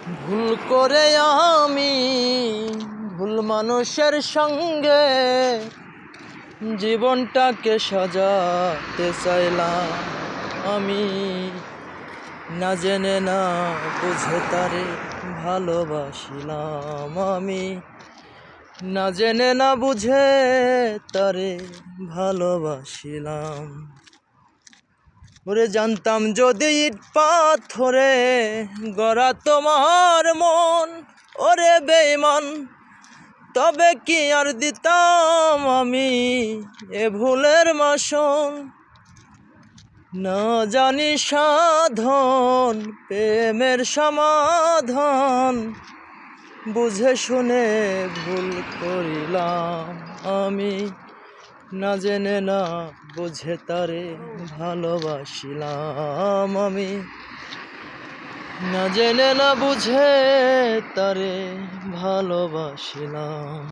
ভুল করে আমি ভুল মানুষের সঙ্গে জীবনটাকে সাজাতে চাইলাম। আমি না জেনে না বুঝে তারে ভালোবাসিলাম। আমি না জেনে না বুঝে তারে ভালোবাসিলাম। ওরে জানতাম যদি ইট পাথরে গড়া তোমার মন, ওরে বেঈমান, তবে কি আর দিতাম আমি এ ভুলের মাসন। না জানি সাধন প্রেমের সমাধান, বুঝে শুনে ভুল করিলাম। আমি না জেনে না বুঝে তারে ভালোবাসিলাম। আমি না জেনে না বুঝে তারে ভালোবাসিলাম।